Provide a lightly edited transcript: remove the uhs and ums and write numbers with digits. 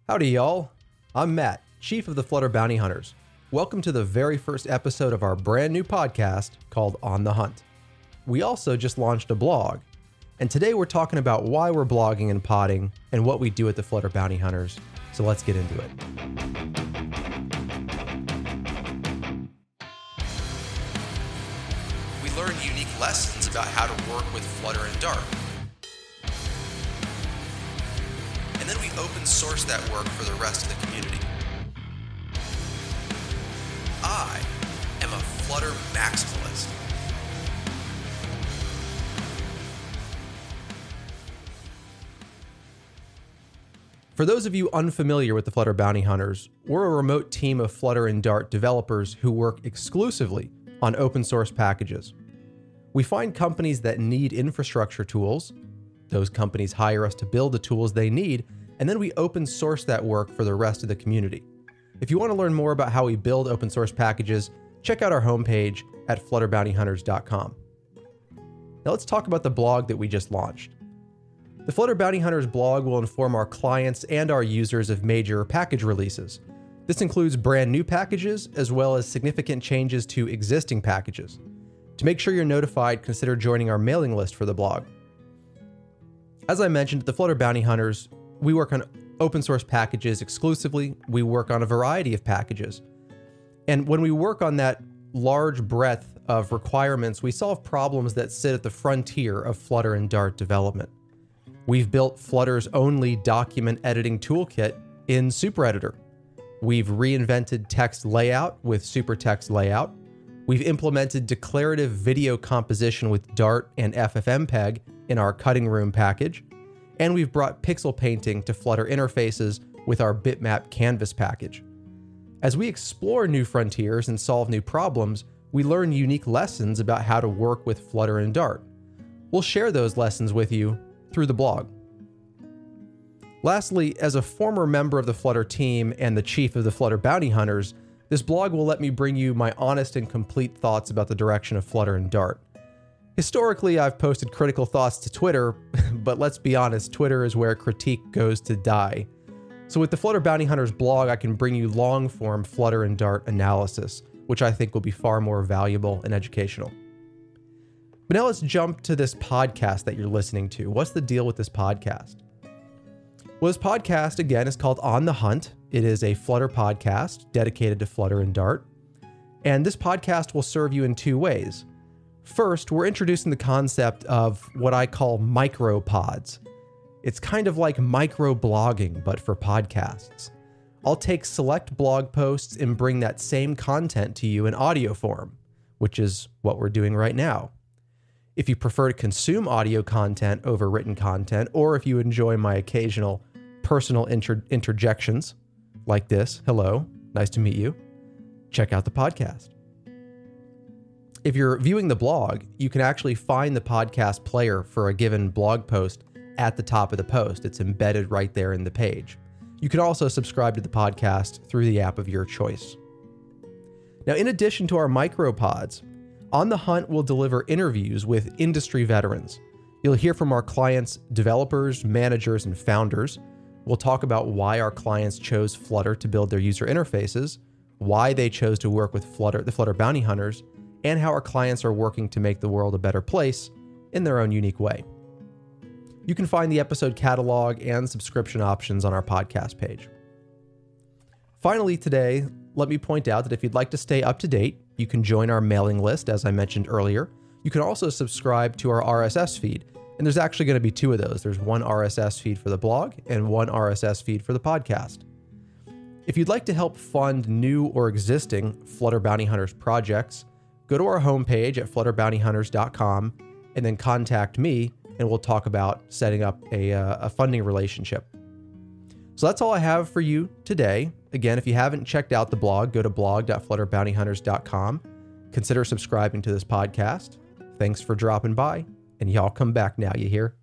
Howdy y'all, I'm Matt, Chief of the Flutter Bounty Hunters. Welcome to the very first episode of our brand new podcast called On the Hunt. We also just launched a blog, and today we're talking about why we're blogging and podding and what we do at the Flutter Bounty Hunters. So let's get into it. We learn unique lessons about how to work with Flutter and Dart. And then we open source that work for the rest of the community. I am a Flutter maximalist. For those of you unfamiliar with the Flutter Bounty Hunters, we're a remote team of Flutter and Dart developers who work exclusively on open source packages. We find companies that need infrastructure tools. Those companies hire us to build the tools they need, and then we open source that work for the rest of the community. If you want to learn more about how we build open source packages, check out our homepage at flutterbountyhunters.com. Now let's talk about the blog that we just launched. The Flutter Bounty Hunters blog will inform our clients and our users of major package releases. This includes brand new packages as well as significant changes to existing packages. To make sure you're notified, consider joining our mailing list for the blog. As I mentioned, at the Flutter Bounty Hunters, we work on open source packages exclusively. We work on a variety of packages. And when we work on that large breadth of requirements, we solve problems that sit at the frontier of Flutter and Dart development. We've built Flutter's only document editing toolkit in SuperEditor. We've reinvented text layout with SuperText Layout. We've implemented declarative video composition with Dart and FFmpeg in our cutting room package. And we've brought pixel painting to Flutter interfaces with our bitmap canvas package. As we explore new frontiers and solve new problems, we learn unique lessons about how to work with Flutter and Dart. We'll share those lessons with you through the blog. Lastly, as a former member of the Flutter team and the chief of the Flutter Bounty Hunters, this blog will let me bring you my honest and complete thoughts about the direction of Flutter and Dart. Historically, I've posted critical thoughts to Twitter, but let's be honest, Twitter is where critique goes to die. So with the Flutter Bounty Hunters blog, I can bring you long-form Flutter and Dart analysis, which I think will be far more valuable and educational. But now let's jump to this podcast that you're listening to. What's the deal with this podcast? Well, this podcast, again, is called On the Hunt. It is a Flutter podcast dedicated to Flutter and Dart. And this podcast will serve you in two ways. First, we're introducing the concept of what I call micropods. It's kind of like microblogging, but for podcasts. I'll take select blog posts and bring that same content to you in audio form, which is what we're doing right now. If you prefer to consume audio content over written content, or if you enjoy my occasional personal interjections like this, hello, nice to meet you, check out the podcast. If you're viewing the blog, you can actually find the podcast player for a given blog post at the top of the post. It's embedded right there in the page. You can also subscribe to the podcast through the app of your choice. Now, in addition to our micropods, On the Hunt will deliver interviews with industry veterans. You'll hear from our clients, developers, managers, and founders. We'll talk about why our clients chose Flutter to build their user interfaces, why they chose to work with the Flutter Bounty Hunters, and how our clients are working to make the world a better place in their own unique way. You can find the episode catalog and subscription options on our podcast page. Finally today, let me point out that if you'd like to stay up to date, you can join our mailing list, as I mentioned earlier. You can also subscribe to our RSS feed, and there's actually going to be two of those. There's one RSS feed for the blog and one RSS feed for the podcast. If you'd like to help fund new or existing Flutter Bounty Hunters projects, go to our homepage at flutterbountyhunters.com and then contact me, and we'll talk about setting up a funding relationship. So that's all I have for you today. Again, if you haven't checked out the blog, go to blog.flutterbountyhunters.com. Consider subscribing to this podcast. Thanks for dropping by, and y'all come back now, you hear?